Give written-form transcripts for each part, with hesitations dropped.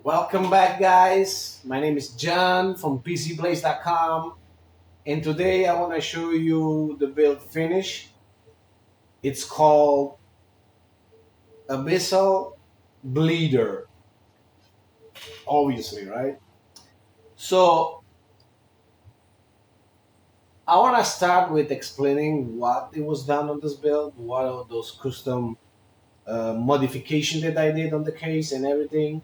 Welcome back, guys. My name is John from PCBlaze.com, and today I want to show you the build finish. It's called Abyssal Bleeder, obviously, right? So I want to start with explaining what it was done on this build, what are those custom modifications that I did on the case and everything.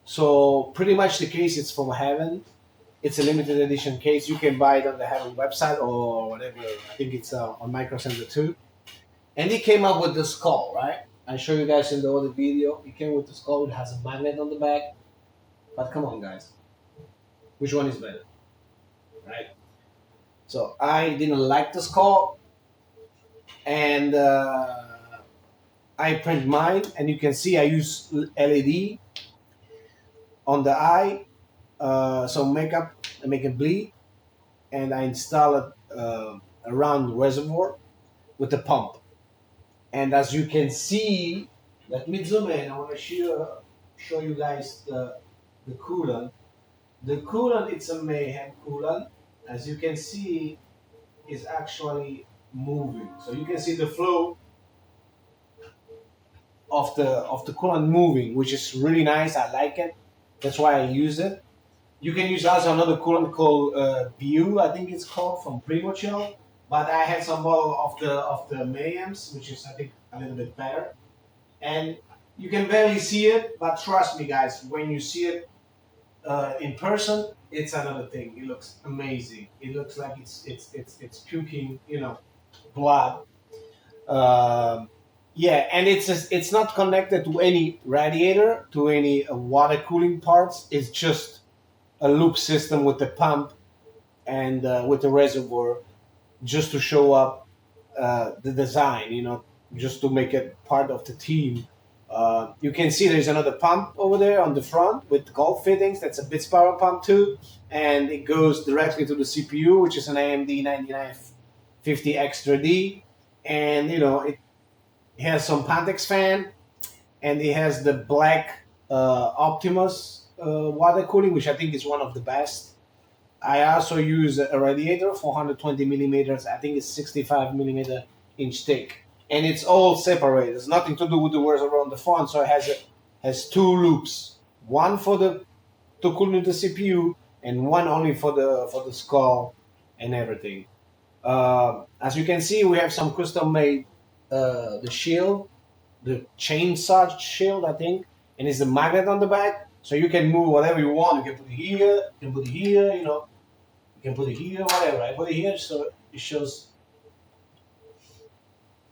So pretty much the case is from Havn. It's a limited edition case. You can buy it on the Havn website or whatever. I think it's on Micro Center too. And he came up with the skull, right? I show you guys in the other video. He came with the skull. It has a magnet on the back. But come on, guys. Which one is better? Right? So I didn't like the skull. And I print mine. And you can see I use LED on the eye. So make it bleed, and I install it around the reservoir with the pump. And as you can see, let me zoom in. I want to show you guys the coolant. The coolant, it's a mayhem coolant. As you can see, is actually moving. So you can see the flow of the coolant moving, which is really nice. I like it. That's why I use it. You can use also another coolant called BU, I think it's called, from Primochill. But I had some bottle of the Mayhems, which is I think a little bit better. And you can barely see it, but trust me, guys, when you see it in person, it's another thing. It looks amazing. It looks like it's puking, blood. Yeah, and it's not connected to any radiator, to any water cooling parts. It's just a loop system with the pump and with the reservoir, just to show up the design, just to make it part of the team. You can see there's another pump over there on the front with gold fittings. That's a Bitspower pump too, and it goes directly to the CPU, which is an AMD 9950 Extra D, and it has some Pantex fan, and it has the black Optimus water cooling, which I think is one of the best. I also use a Radiator, 420 millimeters. I think it's 65 millimeter inch thick, and it's all separated. It's nothing to do with the reservoir on the front. So it has two loops, one to cool the CPU, and one only for the skull and everything. As you can see, we have some custom made the shield, the chainsaw shield, I think, and it's the magnet on the back. So you can move whatever you want. You can put it here, you can put it here, you can put it here, whatever. I put it here so it shows.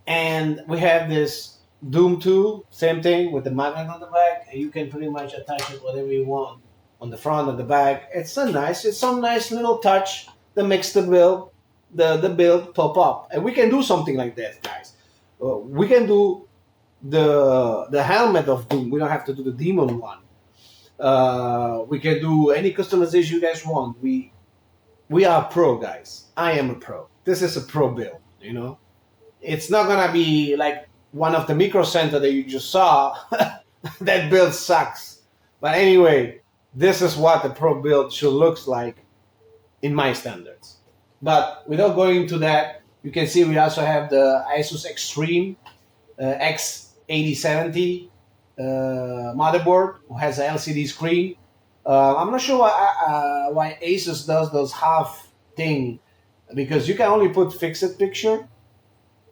And we have this Doom tool, same thing with the magnet on the back, and you can pretty much attach it whatever you want on the front and the back. It's some nice little touch that makes the build pop up. And we can do something like that, guys. We can do the helmet of Doom. We don't have to do the demon one. We can do any customization you guys want. We are pro, guys. I am a pro. This is a pro build, It's not gonna be like one of the Micro Center that you just saw. That build sucks. But anyway, this is what the pro build should look like in my standards. But without going into that, you can see we also have the ASUS Extreme X8070 motherboard, who has an LCD screen. I'm not sure why ASUS does those half thing, because you can only put fixed picture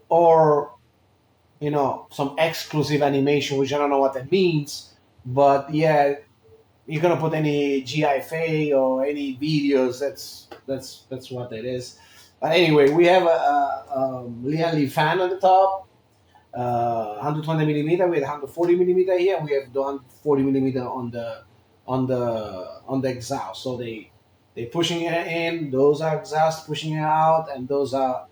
or some exclusive animation, which I don't know what that means. But yeah, you're gonna put any GIFA or any videos. That's what that is. But anyway, we have a Lian fan on the top. 120 millimeter with 140 millimeter here. We have the 140 millimeter on the exhaust. So they pushing it in. Those are exhaust pushing it out, and those are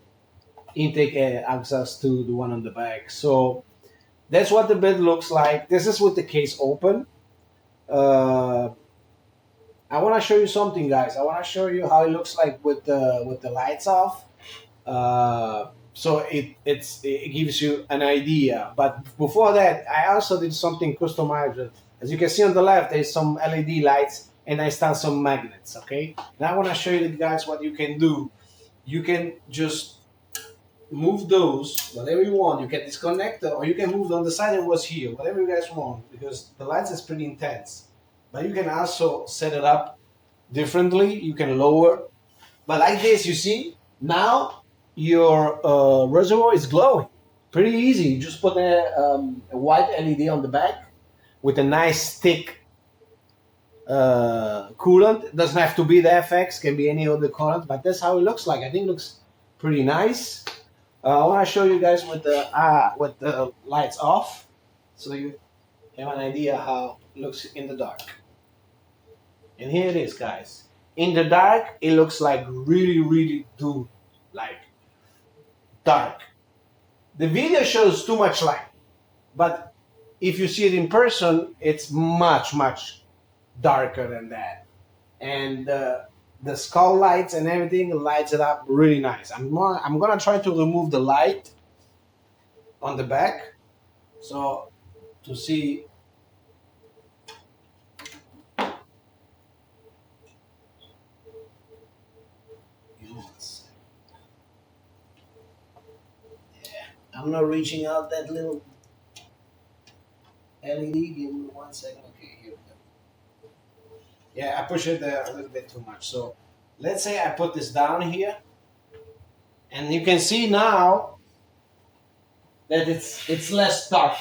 intake exhaust to the one on the back. So that's what the build looks like. This is with the case open. I want to show you something, guys. I want to show you how it looks like with the lights off. So it gives you an idea. But before that, I also did something customized As you can see on the left, there's some LED lights, and I installed some magnets, okay? Now I want to show you guys what you can do. You can just move those, whatever you want. You can disconnect it, or you can move it on the side it was here, whatever you guys want, because the lights is pretty intense. But you can also set it up differently. You can lower, but like this, you see, now your reservoir is glowing. Pretty easy. You just put a white LED on the back with a nice thick coolant. It doesn't have to be the FX, can be any other coolant, but that's how it looks like. I think it looks pretty nice. I want to show you guys with the lights off, so you have an idea how it looks in the dark. And here it is, guys. In the dark, it looks like really like dark. The video shows too much light, but if you see it in person, it's much darker than that. And the skull lights and everything lights it up really nice. I'm gonna try to remove the light on the back, so to see. I'm not reaching out that little LED. Give me 1 second. Okay, here we go. Yeah, I push it a little bit too much. So let's say I put this down here, and you can see now that it's less dark.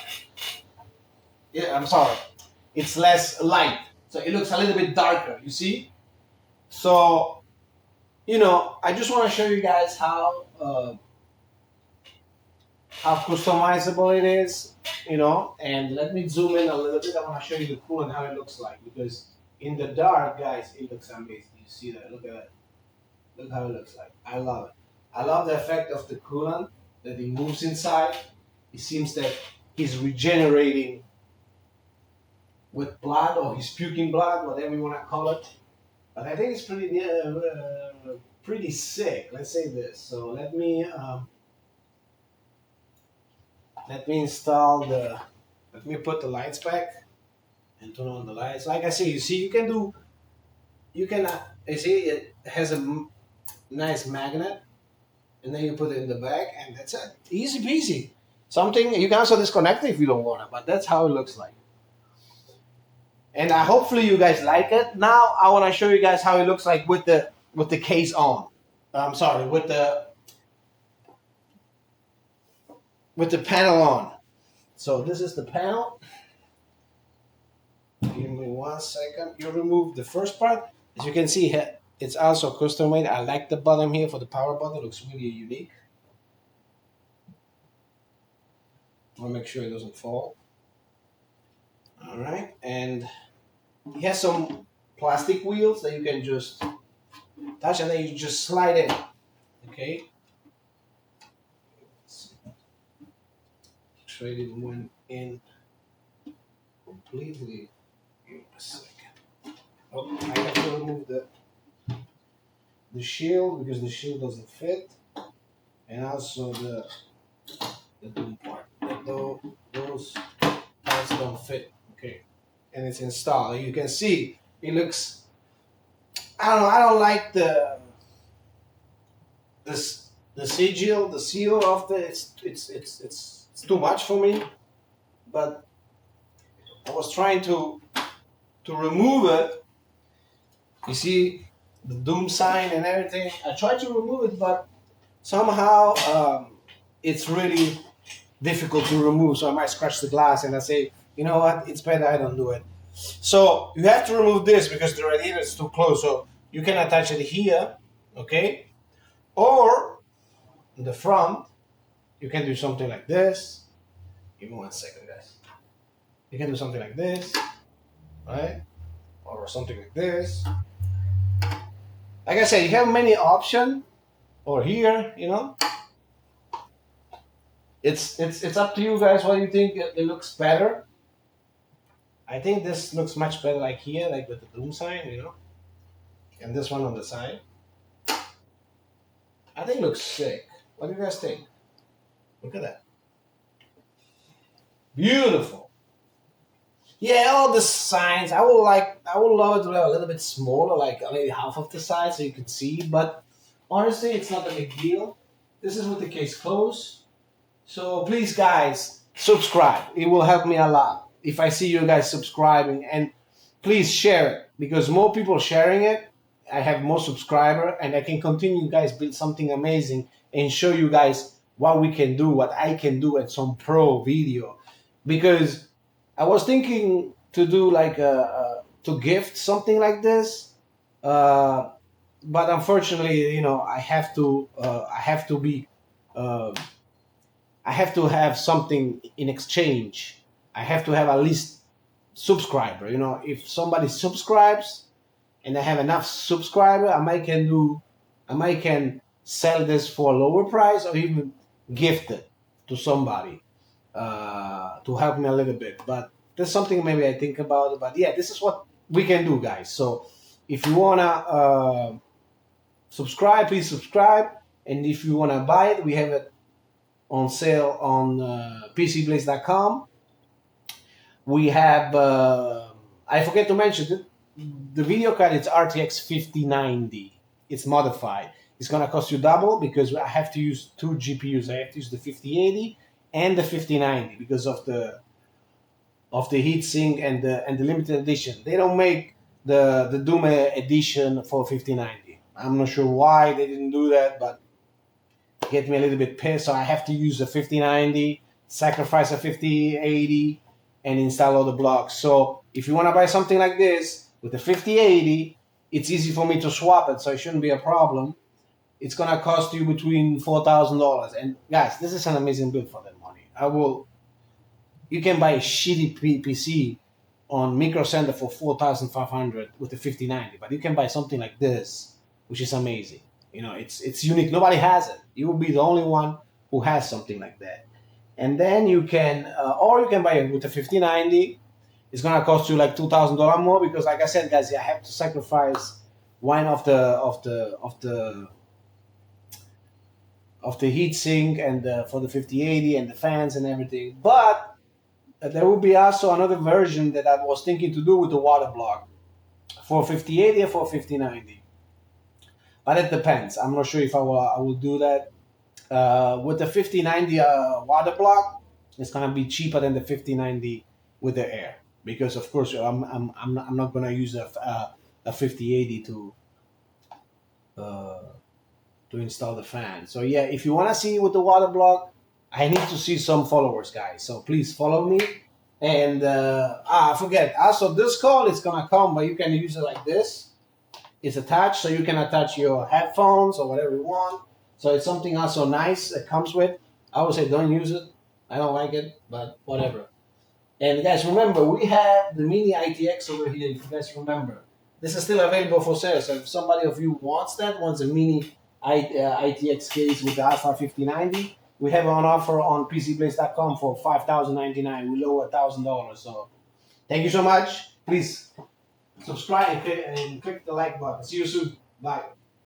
Yeah, I'm sorry. It's less light. So it looks a little bit darker, you see? So, you know, I just want to show you guys how customizable it is, you know. And let me zoom in a little bit. I want to show you the coolant, how it looks like, because in the dark, guys, it looks amazing. You see that? Look at that. Look how it looks like. I love it. I love the effect of the coolant, that it moves inside. It seems that he's regenerating with blood, or he's puking blood, whatever you want to call it. But I think it's pretty sick. Let's say this. So let me install the. Let me put the lights back and turn on the lights. Like I say, you see, you can you see it has a nice magnet, and then you put it in the back, and that's it. Easy peasy. Something you can also disconnect it if you don't want it, but that's how it looks like. And hopefully you guys like it. Now I want to show you guys how it looks like with the case on. I'm sorry, with the panel on. So this is the panel. Give me 1 second. You remove the first part. As you can see, it's also custom made. I like the bottom here for the power button. It looks really unique. I want to make sure it doesn't fall. All right, and it has some plastic wheels that you can just touch, and then you just slide in. Okay. Trident went in completely. Give me a second. Oh, I have to remove the shield, because the shield doesn't fit, and also the doom part. Those parts don't fit. Okay, and it's installed. You can see it looks. I don't know. I don't like the sigil, the seal of the. It's too much for me. But I was trying to remove it. You see the doom sign and everything. I tried to remove it, but somehow it's really difficult to remove. So I might scratch the glass, and I say, you know what? It's better I don't do it. So you have to remove this because the radiator is too close. So you can attach it here, okay? Or in the front, you can do something like this. Give me 1 second, guys. You can do something like this, right? Or something like this. Like I said, you have many options. Or here, you know. It's up to you guys. What do you think it looks better? I think this looks much better, like here, like with the doom sign, you know. And this one on the side. I think it looks sick. What do you guys think? Look at that. Beautiful. Yeah, all the signs. I would love it to have a little bit smaller, like maybe half of the size, so you could see. But honestly, it's not a big deal. This is with the case closed. So please, guys, subscribe. It will help me a lot if I see you guys subscribing, and please share it because more people sharing it, I have more subscriber, and I can continue, guys, build something amazing and show you guys what we can do, what I can do at some pro video, because I was thinking to do like to gift something like this, but unfortunately, I have to be, I have to have something in exchange. I have to have at least subscriber. If somebody subscribes and I have enough subscriber, I might can sell this for a lower price or even gift it to somebody to help me a little bit. But that's something maybe I think about. But yeah, this is what we can do, guys. So if you wanna subscribe, please subscribe. And if you wanna buy it, we have it on sale on PCBlaze.com. We have, I forget to mention it, the video card is RTX 5090. It's modified. It's gonna cost you double because I have to use two GPUs. I have to use the 5080 and the 5090 because of the heatsink and the limited edition. They don't make the Doom edition for 5090. I'm not sure why they didn't do that, but it get me a little bit pissed. So I have to use the 5090, sacrifice a 5080, and install all the blocks. So if you want to buy something like this with the 5080, it's easy for me to swap it, so it shouldn't be a problem. It's gonna cost you between $4,000. And guys, this is an amazing build for that money. You can buy a shitty PC on Micro Center for $4,500 with the 5090, but you can buy something like this, which is amazing. It's unique. Nobody has it. You will be the only one who has something like that. And then you can, or you can buy it with the 5090. It's gonna cost you like $2,000 more because, like I said, guys, I have to sacrifice one of the heatsink and for the 5080 and the fans and everything. But there will be also another version that I was thinking to do with the water block for 5080 or for 5090. But it depends. I'm not sure if I will do that. With the 5090 water block, it's gonna be cheaper than the 5090 with the air because, of course, I'm not gonna use a 5080 to install the fan. So yeah, if you wanna see with the water block, I need to see some followers, guys. So please follow me. And I forget. Also, this call is gonna come, but you can use it like this. It's attached, so you can attach your headphones or whatever you want. So it's something also nice that comes with. I would say don't use it. I don't like it, but whatever. And guys, remember, we have the mini ITX over here, if you guys remember. This is still available for sale, so if somebody of you wants a mini ITX case with the Astral 5090, we have on offer on PCBlaze.com for $5,099. We lower $1,000. So thank you so much. Please subscribe and click the like button. See you soon. Bye.